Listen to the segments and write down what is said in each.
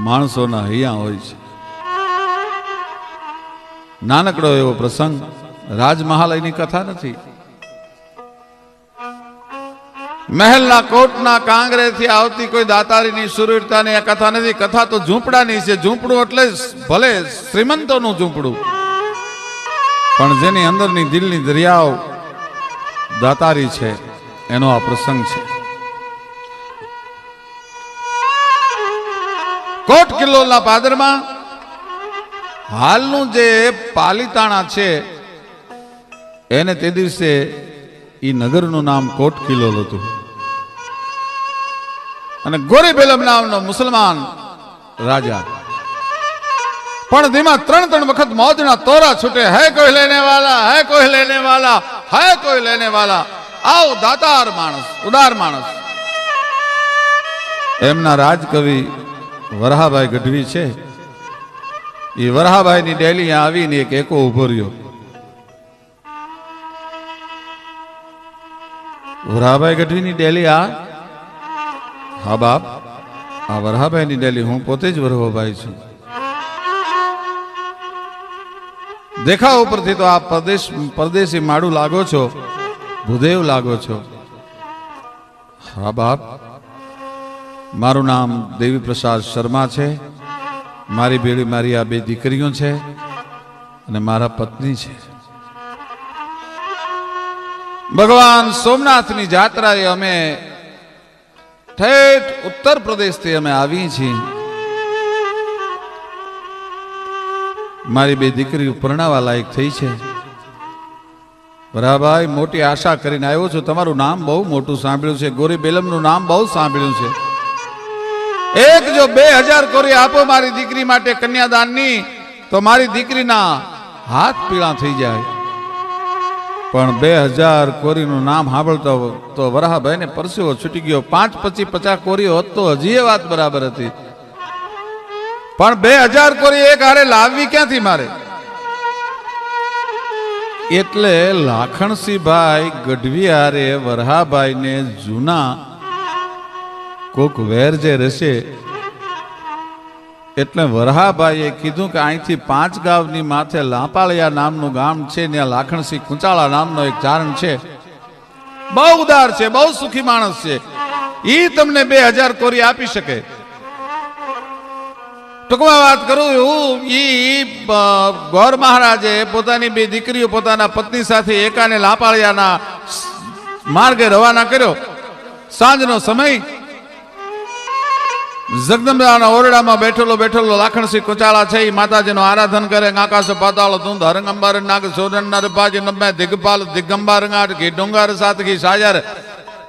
માણસોના હૈયા હોય છે. નાનકડો એવો પ્રસંગ, રાજમહાલયની કથા નથી, મહેલના કોટના કાંગરેથી આવતી કોઈ દાતારીની સુરવીરતાની આ કથા નથી. કથા તો ઝૂંપડાની છે. ઝૂંપડું એટલે ભલે શ્રીમંતોનું ઝૂંપડું, પણ જેની અંદરની દિલની દરિયાઓ દાતારી છે, એનો આ પ્રસંગ છે. કોટ કિલ્લોના પાદરમાં હાલનું જે પાલીતાણા છે, એને તે દિવસે ઈ નગરનું નામ કોટ કિલ્લો હતું. અને ગોરીબેલમ નામનો મુસલમાન રાજા પણ ધીમા 3 વખત મોજના તોરા છૂટે. હે કોઈ લેને વાલા, હે કોઈ લેને વાલા, હે કોઈ લેને વાલા. આવ દાતાર માણસ, ઉદાર માણસ. એમના રાજકવિ વરહાભાઈ ગઢવી છે, એ વરહાભાઈની ડેલી આવીને એક એકો ઉભો રહ્યો. વરહાભાઈ ગઢવીની ડેલી હા બાપ, આ વરહાભાઈની ડેલી. હું પોતે જ વરહાભાઈ છું. દેખાવ ઉપરથી તો આ પરદેશી માડું લાગો છો, ભૂદેવ લાગો છો. હા બાપ, મારું નામ દેવી પ્રસાદ શર્મા છે. મારી ભેળી મારી આ 2 દીકરીઓ છે અને મારા પત્ની છે. ભગવાન સોમનાથની જાત્રાએ અમે ઠેઠ ઉત્તર પ્રદેશથી અમે આવી છીએ. મારી 2 દીકરીઓ પરણાવા લાયક થઈ છે. વરહાભાઈ, મોટી આશા કરીને આવ્યો છું. તમારું નામ બહુ મોટું સાંભળ્યું છે, ગોરીબેલમનું નામ બહુ સાંભળ્યું છે. એક જો 2000 કોરી આપો મારી દીકરી માટે કન્યાદાનની, તો મારી દીકરીના હાથ પીળા થઈ જાય. પણ 2000 કોરીનું નામ સાંભળતો તો વરહાભાઈને પરસેવો છૂટી ગયો. 5 પછી 50 કોરી હોત તો હજી એ વાત બરાબર હતી, પણ 2000 કોરી એક હારે લાવવી ક્યાંથી મારે? એટલે લાખણસિંહભાઈ ગઢવી હારે વરહાભાઈને જૂના કોક વેર જે રહેશે, એટલે વરહાભાઈએ કીધું કે અહીંથી 5 ગામની માથે લાંપાળિયા નામનું ગામ છે, ત્યાં લાખણસિંહ કુંચાળા નામનો એક ચારણ છે, બહુ ઉદાર છે, બહુ સુખી માણસ છે. ઈ તમને 2000 કોરી આપી શકે. ટૂંકમાં વાત કરું, ઈ ગોર મહારાજે પોતાની 2 દીકરીઓ પોતાના પત્ની સાથે એકાને લાંપાળિયાના માર્ગે રવાના કર્યો. સાંજનો સમય, જગદંબાના ઓરડામાં બેઠેલો લાખણસિંહ કુંચાળા છે, એ માતાજીનું આરાધન કરે. આકાશ પાતાળ ધૂંધ હરંગ અંબાર નાગ સોરન્નર પાજ નમે દિગપાલ દિગંબાર ગાંઠ ઘી ડુંગાર સાત ઘી સાજર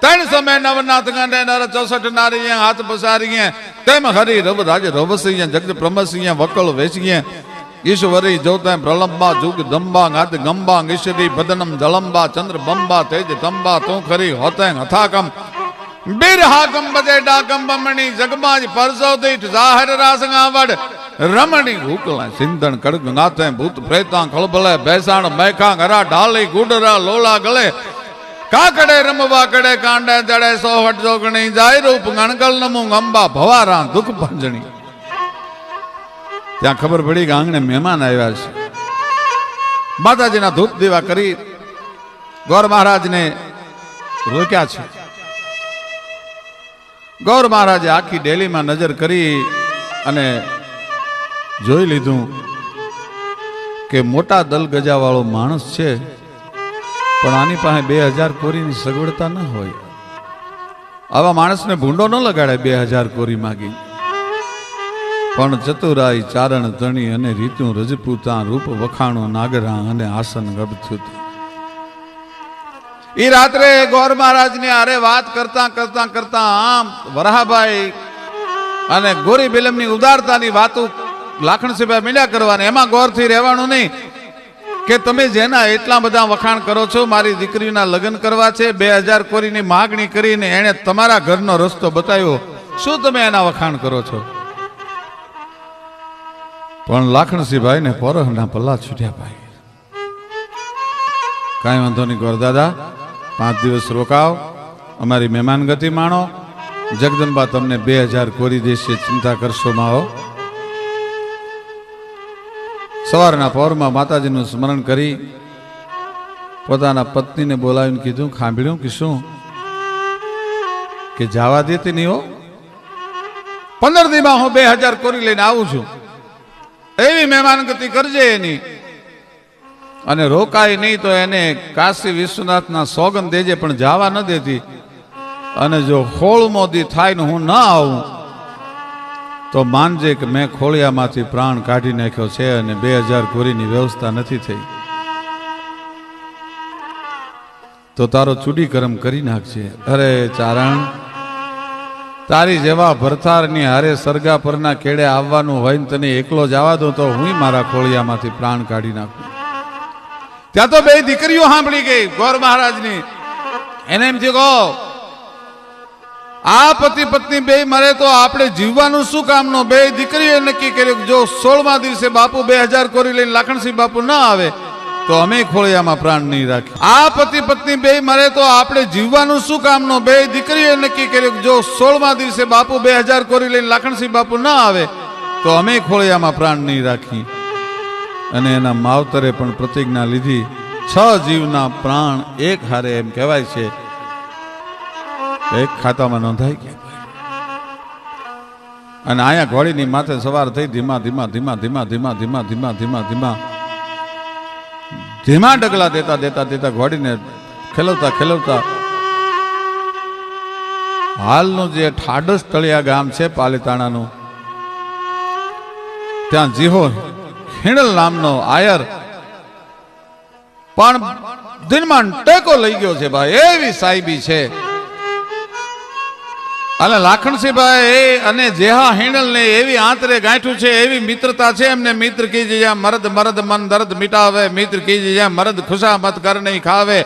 3 સમય નવનાથ ગાંડે નર 64 નારી હાથ પસારી તેમ હરી રબ રાજ રવસિંહ જગત પ્રમસિંહ વકળ વેચિયે ઈશ્વરી જોતે પ્રલંબા જુગ દંબા ગાત ગંબા ઈશ્વરી બદનમ જલંબા ચંદ્ર બંબા તેજ તંબા તું ખરી હોતે હથાકમ બિરહાકમ બજે ડાકમ બમણી જગમાજ પરસો દીઠ જાહેર રાસંગાવડ રમણી ભૂકલા સિંધણ કડક નાથે ભૂત પ્રેતા ખળબલે બેસાણ મેખા ઘરા ઢાલી ગુડરા લોલા ગલે કાકડે રમવા કડે કાંડે જડે સોહટ જોગણી જાય રૂપ ગણગલ નમું અંબા ભવારા દુઃખ ભંજણી. ત્યાં ખબર પડી કે આંગણે મહેમાન આવ્યા છે. માતાજીના ધૂપ દીવા કરી ગોર મહારાજને રોક્યા છે. ગૌર મહારાજે આખી ડેલીમાં નજર કરી અને જોઈ લીધું કે મોટા દલ ગજાવાળો માણસ છે, પણ આની પાસે 2000 કોરીની સગવડતા ન હોય. આવા માણસને ભૂંડો ન લગાડે 2000 કોરી માગી. પણ ચતુરાઈ ચારણ ધણી અને રીતું રજપૂતા રૂપ વખાણું નાગરા અને આસન ગબથુત. એ રાત્રે ગોર મહારાજની આરે વાત કરતા આમ વરહાભાઈ અને ગોરીબેલમની ઉદારતાની વાતો લાખણસિંહભાઈ મળ્યા કરવાની. એમાં ગોરથી રહેવાનું નહીં કે તમે જેના એટલા બધા વખાણ કરો છો, મારી દીકરીના લગ્ન કરવા છે, 2000 કોરીની માગણી કરીને એણે તમારા ઘરનો રસ્તો બતાવ્યો, શું તમે એના વખાણ કરો છો? પણ લાખણસિંહભાઈ ને પોરહના પલ્લા છૂટ્યા. ભાઈ કાંઈ વાંધો નહીં ગોર દાદા, 5 દિવસ રોકાવ, અમારી મહેમાનગતિ માણો, જગદંબા તમને 2000 કોરી દેશે, ચિંતા કરશો માઓ. સવારના પહોરમાં માતાજીનું સ્મરણ કરી પોતાના પત્નીને બોલાવીને કીધું, સાંભળ્યું કે શું કે જવા દેતી નહીં હો, 15 દીમાં હું 2000 કોરી લઈને આવું છું, એવી મહેમાનગતિ કરજે એની, અને રોકાય નહીં તો એને કાશી વિશ્વનાથના સોગંદ દેજે, પણ જવા ન દેતી. અને જો 16મો દી થાય ને હું ન આવું તો માનજે કે મેં ખોળિયામાંથી પ્રાણ કાઢી નાખ્યો છે અને 2000 કોરીની વ્યવસ્થા નથી થઈ, તો તારો ચૂડીકરમ કરી નાખજે. અરે ચારણ, તારી જેવા ભરથારની હારે સરગા પરના કેડે આવવાનું હોય ને તને એકલો જવા દો તો હું મારા ખોળિયામાંથી પ્રાણ કાઢી નાખું. ત્યાં તો 2 દીકરીઓ સાંભળી ગઈ ગોર મહારાજની. એને એમ થયું, કહો આ પતિ પત્ની 2 મરે તો આપણે જીવવાનું શું કામનું? 2 દીકરીઓએ નક્કી કર્યું જો 16મા દિવસે બાપુ 2000 કોરી લઈને લાખણસિંહ બાપુ ન આવે તો અમે ખોળિયામાં પ્રાણ નહીં રાખીએ. આ પતિ પત્ની 2 મરે તો આપણે જીવવાનું શું કામનું? 2 દીકરીઓએ નક્કી કર્યું જો 16મા દિવસે બાપુ 2000 કોરી લઈને લાખણસિંહ બાપુ ન આવે તો અમે ખોળિયામાં પ્રાણ નહીં રાખી. અને એના માવતરે પણ પ્રતિજ્ઞા લીધી. 6 જીવના પ્રાણ એક હારે, એમ કહેવાય છે, એક ખાતામાં નોંધાઈ ગયા. અને અહીંયા ઘોડીની માથે સવાર થઈ ધીમા ધીમા ધીમા ધીમા ધીમા ધીમા ધીમા ધીમા ધીમા ધીમા ડગલા દેતા દેતા દેતા ઘોડીને ખેલવતા ખેલવતા હાલનું જે ઠાડસ તળિયા ગામ છે પાલીતાણાનું, ત્યાં જીહો હિણલ નામનો આયર પણ દિનમાં ટેકો લઈ ગયો છે ભાઈ, એવી સાહેબી છે. અને લાખણસિંહભાઈ અને જેહા હિણલ ને એવી આંતરે ગાંઠું છે, એવી મિત્રતા છે એમને. મિત્ર કીજે મરદ મરદ મન દર્દ મિટાવે, મિત્ર કીજે મરદ ખુશામત કર નહીં ખાવે,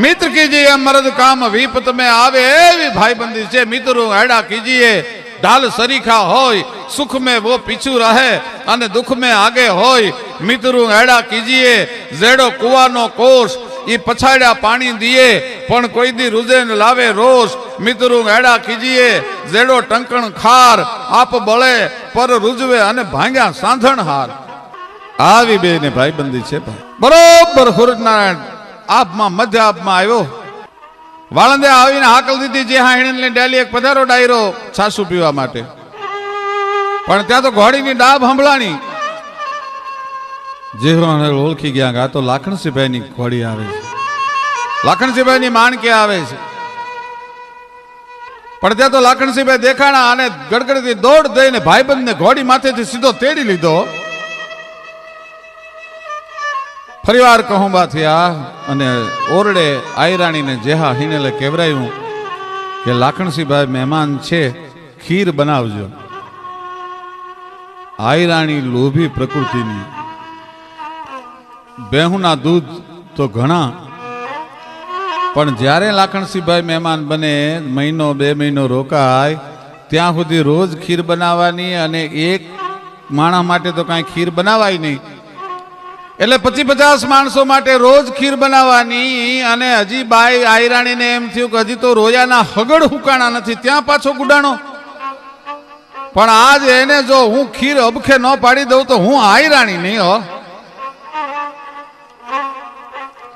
મિત્ર કીજે મરદ કામ વિપત में આવે, એવી ભાઈબંધી છે. મિત્રો એડા કીજીએ ઢાલ સરીખા હોય, સુખ में वो पीछू રહે અને દુઃખ में आगे હોય. મિત્રો એડા કીજીએ જેડો કુવાનો કોષ, એ પછાડ્યા પાણી દીએ પણ કોઈ દી રૂજે ન લાવે રોષ. મિત્રો એડા કીજીએ જેડો ટંકણ ખાર, આપ બળે પર રૂજવે અને ભાંગ્યા સાંધણ હાર. આવી બે ને ભાઈબંધી છે ભાઈ. બરોબર સૂરજનારાયણ આપમાં મધ્ય આપમાં આવ્યો. વાળંદે આવીને હાકલ દીધી જે હા હિણને ડેલી એક પધારો ડાયરો છાસુ પીવા માટે. પણ ત્યાં તો ઘોડીની ડાબ હંભળાણી. જે ઓળખી ગયા કે આ તો લાખણસિંહભાઈ ની ઘોડી આવે છે, લાખણસિંહભાઈ ની માણકે આવે છે. પણ ત્યાં તો લાખણસિંહભાઈ દેખાણા અને ગડગડથી દોડ દઈને ભાઈબંધને ઘોડી માથેથી સીધો તેડી લીધો. ફરીવાર કહું બા થયા અને ઓરડે આયરાણીને જેહા હિનેલે કહેવરાયું કે લાખણસિંહભાઈ મહેમાન છે, ખીર બનાવજો. આયરાણી લોભી પ્રકૃતિની, બેહુના દૂધ તો ઘણા, પણ જ્યારે લાખણસિંહભાઈ મહેમાન બને, 1-2 મહિનો રોકાય, ત્યાં સુધી રોજ ખીર બનાવવાની, અને એક માણસ માટે તો કાંઈ ખીર બનાવાય નહીં. એટલે 25-50 માણસો માટે રોજ ખીર બનાવવાની. અને હજી બાઈ આયરાણીને એમ થયું કે હજી તો રોયાના હગડ હુકાણા નથી, ત્યાં પાછો ગુડાણો. પણ આજ એને જો હું ખીર અબખે ન પાડી દઉં તો હું આયરાણી નહીં હો.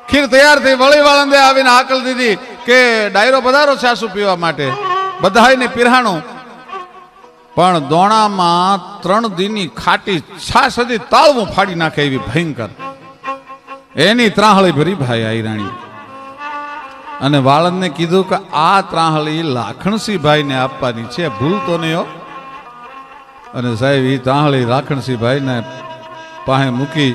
ખીર તૈયાર થઈ, વળી વાળંદે આવીને હાકલ દીધી કે ડાયરો પધારો છાસુ પીવા માટે. બધાને પીરહાણું, પણ દોણામાં 3 દીની ખાટી છાસ હતી તાળવું ફાડી નાખે એવી ભયંકર, એની ત્રાહળી ભરી ભાઈ આયરાણી. અને વાળંદને કીધું કે આ ત્રાહળી લાખણસિંહભાઈ ને આપવાની છે, ભૂલતો નહીં હો. અને સાહેબ એ ત્રાહળી લાખણસિંહભાઈ ને પાસે મૂકી,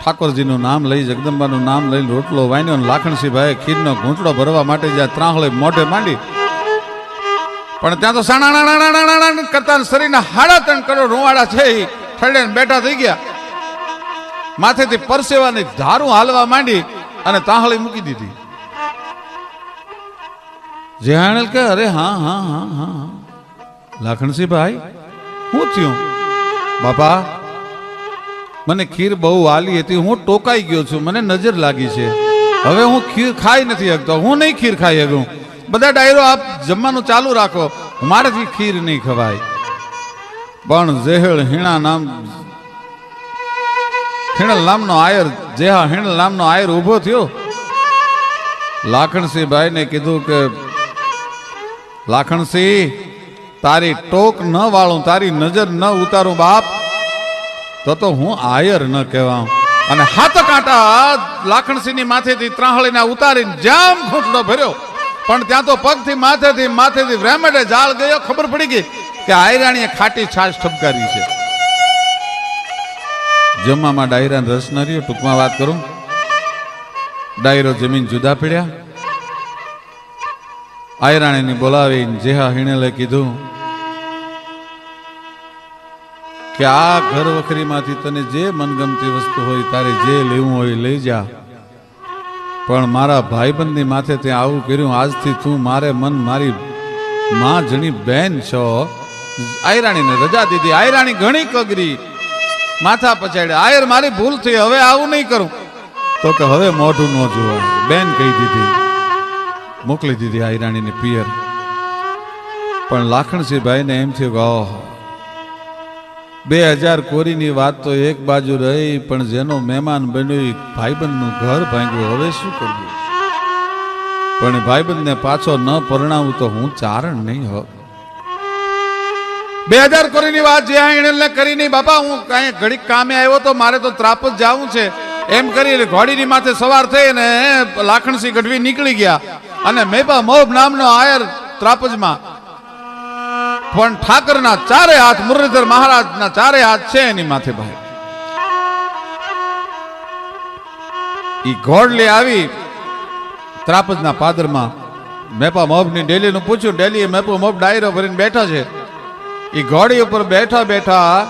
ઠાકોરજીનું નામ લઈ, જગદંબાનું નામ લઈને રોટલો વાન્યો. લાખણસિંહભાઈ ખીરનો ઘૂંટડો ભરવા માટે જ્યાં ત્રાહળી મોઢે માંડી, પણ ત્યાં તો સાણા કરતા શરીરના 3.5 કરોડ રૂવાડા છે એ ઠરડે બેઠા થઈ ગયા. માથેથી પરસેવાની ધારું હાલવા માંડી અને તાહળી મૂકી દીધી. જેહાણેલ કે અરે હા હા હા હા લાખણસિંહભાઈ શું થયું? બાપા મને ખીર બહુ વાલી હતી, હું ટોકાઈ ગયો છું, મને નજર લાગી છે, હવે હું ખીર ખાઈ નથી શકતો, હું નહીં ખીર ખાઈ શકું. બધા ડાયરો આપ જમવાનું ચાલુ રાખો, મારાથી ખીર નહીં ખવાય. પણ જેહળ હીણા હિણલ નામનો આયર, જેહા હિણલ નામનો આયર ઉભો થયો. લાખણસિંહ ભાઈ ને કીધું કે લાખણસિંહ, તારી ટોક ન વાળું, તારી નજર ન ઉતારું બાપ, તો હું આયર ન કહેવાઉં. અને હાથ કાંટા લાખણસિંહની માથેથી ત્રાહળીના ઉતારીને જામ ઘૂંટડો ભર્યો. પણ ત્યાં તો પગથી માથેથી રેમેડે જાળ ગયો. ખબર પડી ગઈ કે આયરાણીએ ખાટી છાશ ઠપકારી છે. જમવામાં ડાયરાને રસ ન રહ્યો. ટૂંકમાં વાત કરું, ડાયરો જમીન જુદા પડ્યા. આયરાણીને બોલાવીને જેહા હિણેલે કીધું કે આ ઘર વખરીમાંથી તને જે મનગમતી વસ્તુ હોય, તારે જે લેવું હોય લઈ જા, પણ મારા ભાઈબંધની માથે ત્યાં આવું કર્યું. આજથી તું મારે મન મારી માં જણી બેન છો. આયરાણીને રજા દીધી. આયરાણી ઘણી કગરી, માથા પછાડ્યા. આયર, મારી ભૂલ થઈ, હવે આવું નહીં કરું. તો કે હવે મોઢું ન જોવાય. બેન કહી દીધી, મોકલી દીધી આયરાણીને પિયર. પણ લાખણસિંહ ભાઈને એમ થયું કે ઓહ, 2000 કોરીની વાત તો એક બાજુ રહી, પણ જેનો મહેમાન બન્યો ભાઈબંધનું ઘર ભાંગ્યું, હવે શું કરવું? પણ ભાઈબંધને પાછો ન પરણાવું તો હું ચારણ નહીં હો. 2000 કોરીની વાત જે હિણેલને કરી નહીં. બાપા, હું કાંઈ ઘડીક કામે આવ્યો તો, મારે તો ત્રાપજ જવું છે. એમ કરી ઘોડીની માથે સવાર થઈ અને લાખણસિંહ ગઢવી નીકળી ગયા. અને મેપા મોબ નામનો આયર ત્રાપજમાં, પણ ઠાકરના ચારે હાથ, મુરલીધર મહારાજના ચારે હાથ છે એની માથે. ભાઈ ઈ ઘોડ લઈ આવી ત્રાપજના પાદરમાં. મેપા મોબની ડેલીનું પૂછ્યું. ડેલીએ મેપો મોબ ડાયરો ભરીને બેઠા છે. ઈ ઘોડી ઉપર બેઠા બેઠા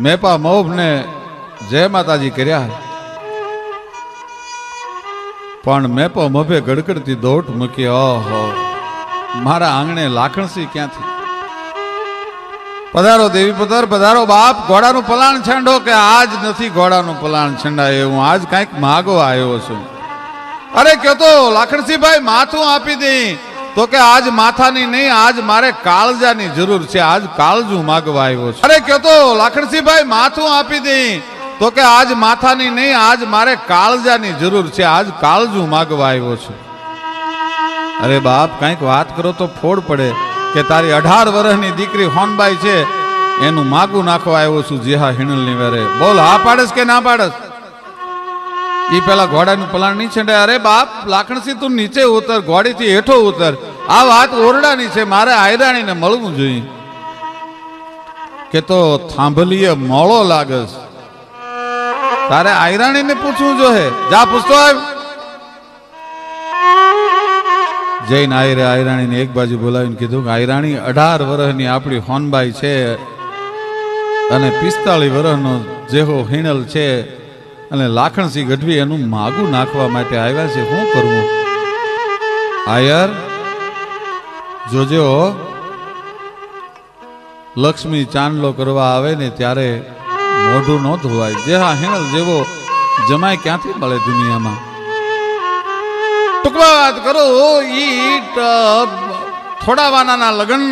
મેપા મોબને જય માતાજી કર્યા. પણ મેપો મોભે ગડગડતી દોટ મૂકી. ઓહો, મારા આંગણે લાખણસિંહ ક્યાંથી? પધારો દેવી પુત્ર, પધારો બાપ. ઘોડાનું પલાણ છંડો. કે આજ નથી ઘોડાનું પલાણ છંડાય, હું આજ કાંઈક માગવા આવ્યો છું. અરે કયો તો લાખણસિંહ ભાઈ, માથું આપી દઈ. તો કે આજ માથાની નહીં, આજ મારે કાળજાની જરૂર છે, આજ કાળજું માગવા આવ્યો છું. અરે કયો તો લાખણસિંહ ભાઈ, માથું આપી દઈ. તો કે આજ માથાની નહીં, આજ મારે કાળજાની જરૂર છે, આજ કાળજું માગવા આવ્યો છું. અરે બાપ, કંઈક વાત કરો તો ફોડ પડે. કે તારી 18 વર્ષની દીકરી હોનબાઈ છે, એનું માગું નાખવા આવ્યો છું જેહા હિણલની વેરે. બોલ, હા પાડસ કે ના પાડસ? ઈ પેલા ઘોડાનું પલાણ નહીં છંડાય. અરે બાપ લાખણસિંહ, તું નીચે ઉતર, ઘોડીથી હેઠો ઉતર. આ વાત ઓરડાની છે, મારે આયરાણીને મળવું જોઈએ. કે તો થાંભલીએ મોળો લાગસ, તારે આયરાણીને પૂછવું જોઈએ. જા પૂછતો આવ. જઈને આયરાણીને એક બાજુ બોલાવીને કીધું કે આયરાણી, 18 વર્ષની આપણી હોનબાઈ છે અને 45 વર્ષનો જેહો હિણલ છે, અને લાખણસિંહ ગઢવી એનું માગું નાખવા માટે આવ્યા છે. શું કરવું? આયર જોજો, લક્ષ્મી ચાંદલો કરવા આવે ને ત્યારે મોઢું ન ધોવાય. જેહા હિણલ જેવો જમાય ક્યાંથી મળે દુનિયામાં? ટૂંકમાં વાત કરો, ઈ થોડા વાનાના લગ્ન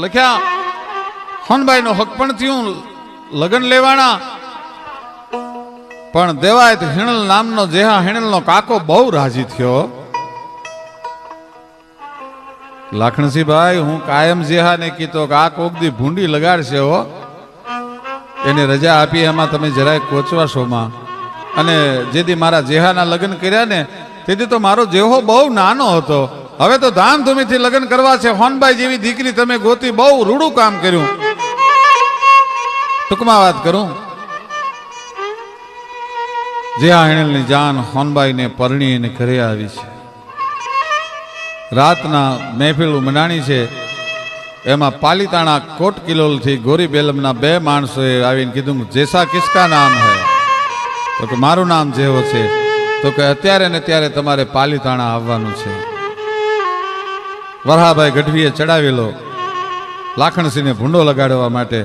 લખ્યા. હોનબાઈ નો હક પણ થયું, લગ્ન લેવાના. પણ દેવાયત હિણલ નામનો જેહા હિણલનો કાકો બહુ રાજી થયો. લાખણસિંહ ભાઈ, હું કાયમ જેહાને કીધો કે આ કોક દી ભૂંડી લગાડશે હો, એને રજા આપી. એમાં તમે જરાય કોચવાશોમાં. અને જેથી મારા જેહાના લગ્ન કર્યા ને, તેથી તો મારો જેહો બહુ નાનો હતો. હવે તો ધામધૂમીથી લગ્ન કરવા છે. હોનબાઈ જેવી દીકરી તમે ગોતી, બહુ રૂડું કામ કર્યું. ટૂંકમાં વાત કરું, જેહા હિણલની જાન હોનબાઈને પરણીને ઘરે આવી છે. રાતના મહેફિલ મંડાણી છે. એમાં પાલીતાણા કોટ કિલોલથી ગોરી બેલમના 2 માણસોએ આવીને કીધું, જેસા કિસકા નામ હે? તો કે મારું નામ જેવો છે. તો કે અત્યારે ને ત્યારે તમારે પાલીતાણા આવવાનું છે. વરહાભાઈ ગઢવીએ ચડાવેલો લાખણસિંહને ભૂંડો લગાડવા માટે.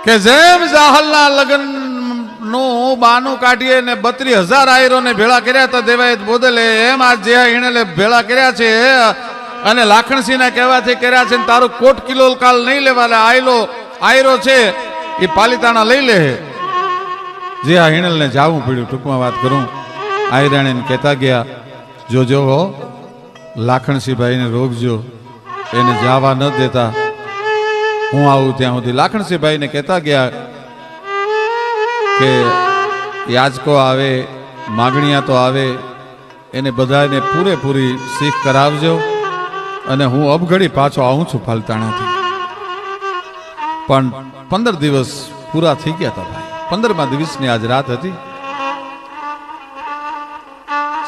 કે જેમ જાહલના લગ્ન નું બાનું કાઢીએ ને 32,000 આયરો ને ભેળા કર્યા હતા દેવાયત બોદલે, એમ આ જે હિણલે ભેળા કર્યા છે અને લાખણસિંહ ના કહેવાથી કર્યા છે. તારું કોટ કિલો કાલ નહીં લેવા, આયરો છે એ પાલિતાણા લઈ લે. જે આ હિણલ ને જાવું પડ્યું. ટૂંકમાં વાત કરું, આયરાણીને કહેતા ગયા, જોજો હો લાખણસિંહભાઈને રોકજો, એને જવા ન દેતા, હું આવું ત્યાં સુધી. લાખણસિંહભાઈને કહેતા ગયા કે યાચકો આવે, માગણીયા તો આવે, એને બધાને પૂરેપૂરી શીખ કરાવજો અને હું અબઘડી પાછો આવું છું પાલિતાણાથી. પણ 15 દિવસ પૂરા થઈ ગયા હતા ભાઈ. 15મા દિવસની આજ રાત હતી.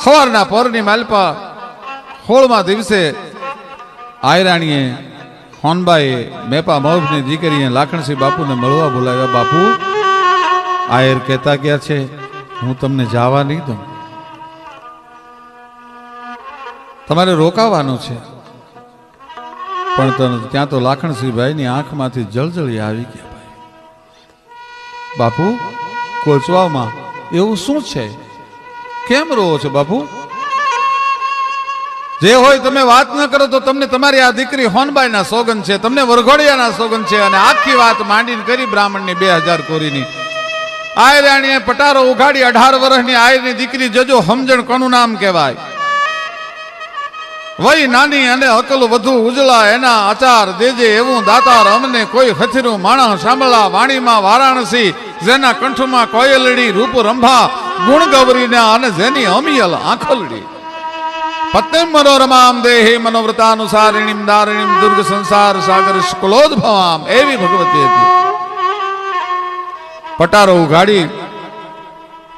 સવારના પરની માલપા 16મા દિવસે આયરાણીએ હોનબાઈએ મેપા મહબની દીકરીએ લાખણસિંહ બાપુને મળવા બોલાવ્યા. બાપુ, આયર કહેતા ગયા છે હું તમને જવા નહીં દઉં, તમારે રોકાવાનું છે. પણ ત્યાં તો લાખણસિંહભાઈની આંખમાંથી જળજળી આવી ગયા. ભાઈ બાપુ, કોચવામાં એવું શું છે? કેમ રોવો છો બાપુ? જે હોય તમે વાત ન કરો તો તમને તમારી આ દીકરી હોનબાઈના સોગન છે, તમને વરઘોડિયાના સોગન છે. અને આખી વાત માંડીને કરી બ્રાહ્મણની 2000 કોરીની. આયરાણીએ પટારો ઉઘાડી 18 વર્ષની આયરની દીકરી જજો સમજણ કોનું નામ કહેવાય. વય નાની અને અકલ વધુ ઉજળા, એના આચાર દેજે એવું દાતાર અમને કોઈ હથીરું માણસ સાંભળા. વાણીમાં વારાણસી, જેના કંઠમાં કોયલડી, રૂપ રંભા ગુણ ગૌરીના અને જેની અમિયલ આંખલડી. પત્નીમ મનોરમામ દેહે મનોવ્રતાનુસારિણીમ દારિણીમ દુર્ગ સંસાર સાગર સ્કુલોદ્ભવામ, એવી ભગવતી હતી. પટારો ઉઘાડી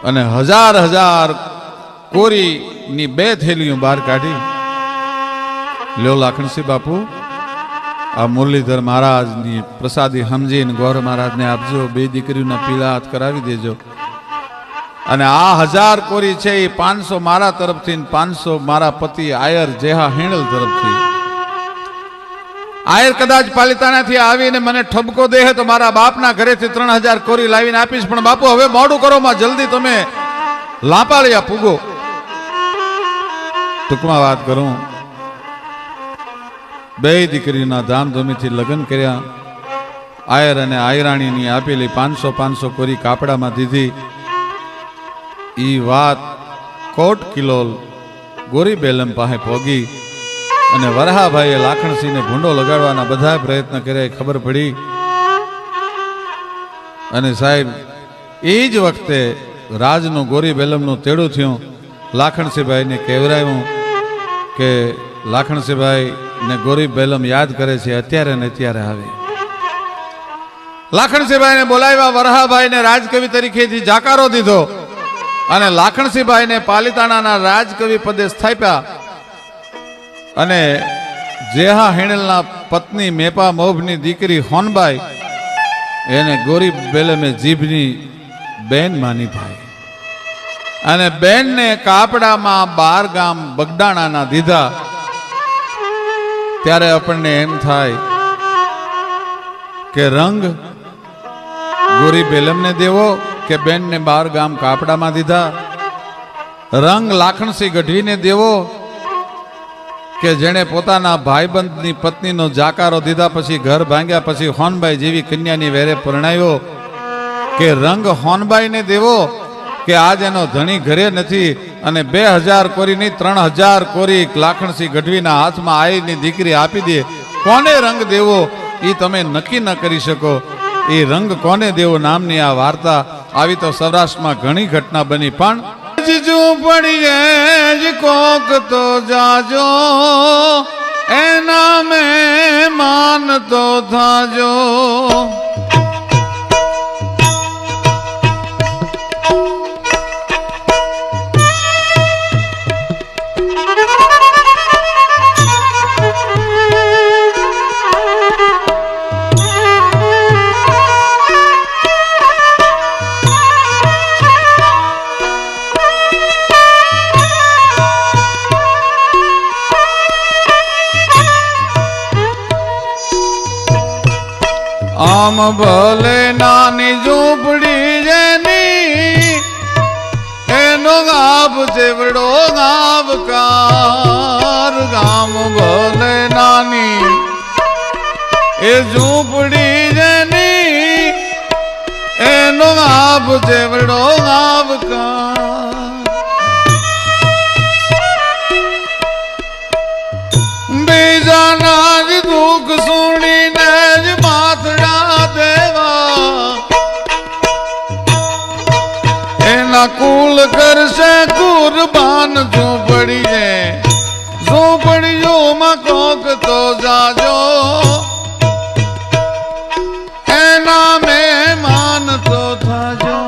અને 1000 કોરીની 2 થેલીઓ બહાર કાઢી. લ્યો લાખણસિંહ બાપુ, આ મુરલીધર મહારાજની પ્રસાદી સમજીને ગોર મહારાજને આપજો, 2 દીકરીઓના પીળા હાથ કરાવી દેજો. અને આ 1000 કોરી છે એ 500 મારા તરફથી, 500 મારા પતિ આયર જેહા હિણલ તરફથી. આયર કદાચ પાલિતાણાથી આવીને મને ઠપકો દે તો મારા બાપના ઘરેથી 3000 કોરી લાવીને આપીશ. પણ બાપુ હવે મોડું કરો માં, જલ્દી તમે લાપાળિયા પૂગો. ટૂંકમાં વાત કરું, 2 દીકરીના ધામધૂમીથી લગ્ન કર્યા. આયર અને આયરાણીની આપેલી 500 કોરી કાપડામાં દીધી. ઈ વાત કોટ કિલોલ ગોરી બેલમ પાસે પોગી અને વરહાભાઈએ લાખણસિંહને ભૂંડો લગાડવાના બધા પ્રયત્ન કર્યા. ખબર પડી અને સાહેબ એ જ વખતે રાજનું ગોરી બેલમનું તેડું થયું. લાખણસિંહભાઈને કહેવરાયું કે લાખણસિંહભાઈ ને ગોરી બેલમ યાદ કરે છે, અત્યારે ને અત્યારે આવે. લાખણસિંહભાઈને બોલાવ્યા. વરહાભાઈને રાજકવિ તરીકેથી જાકારો દીધો અને લાખણસિંહભાઈને પાલિતાણાના રાજકવિ પદે સ્થાપ્યા. અને જેહા હિણલના પત્ની મેપા મોભની દીકરી હોનબાઈ એને ગોરી બેલમે જીભની બેન માની ભાઈ. અને બેનને કાપડામાં 12 ગામ બગડાણાના દીધા. ત્યારે આપણને એમ થાય કે રંગ ગોરી બેલમને દેવો કે બેનને 12 ગામ કાપડામાં દીધા? રંગ લાખણસિંહ ગઢવીને દેવો કે જેણે પોતાના ભાઈબંધની પત્નીનો જાકારો દીધા પછી ઘર ભાંગ્યા પછી હોનબાઈ જેવી કન્યાની વેરે પરણાવ્યો? કે રંગ હોનબાઈને દેવો કે આજ એનો ધણી ઘરે નથી અને 2000 કોરી નહીં 3000 કોરી લાખણસિંહ ગઢવીના હાથમાં આઈની દીકરી આપી દે? કોને રંગ દેવો એ તમે નક્કી ન કરી શકો. એ રંગ કોને દેવો નામની આ વાર્તા આવી તો સૌરાષ્ટ્રમાં ઘણી ઘટના બની. પણ ઝૂંપડીએ જ કોક તો જાજો, એના મેં માન તો થાજો. આમ ભલે નાની ઝૂંપડી જેની गाव जेवड़ो गावकार गाम भोले नानी ए झूपड़ी जनी एनो गाव जेवड़ो गावकार बीजा नाज दुख सुनी नज माथड़ा देवा एना कूल कर से कुर्बान झोपड़ी है झोपड़ी जो मकोक तो जाजो एना मेहमान तो था जो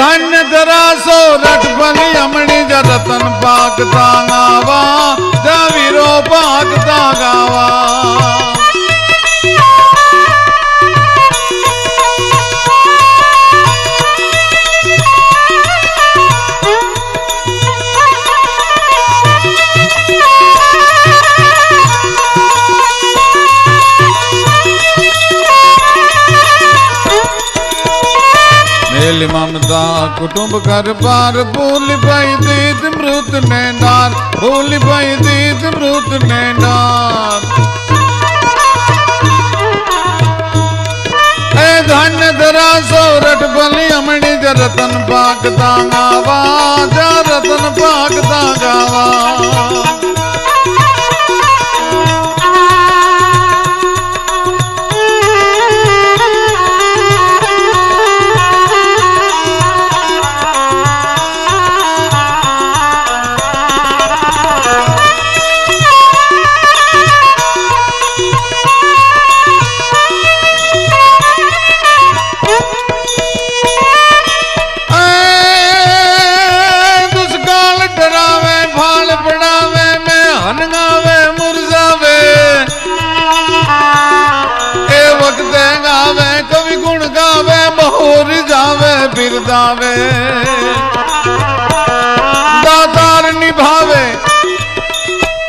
धन्य धरा सो रट बनी अमणी जा रतन पाक तांगावा जा वीरो पाक तांगावा मेली ममता कुटुंब कर पार भूल पाई दीद मृत नैनार भूल पाई दीद मृत नैनार ए धन्य धरा सौरठ बलि अमणी जा रतन पाक तांगावा जा रतन पाक तांगावा कवि गुण गावे मोर जावे बिरदावे दातार निभावे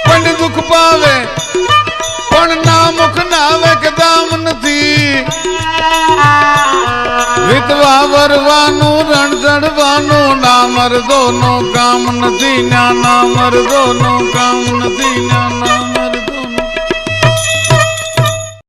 पंड दुख पावे पण नामुख नावे के दामन थी विधवा वरवानु रण चढ़वानु ना मर दोनों काम नथी ना मर दोनों काम नथी ना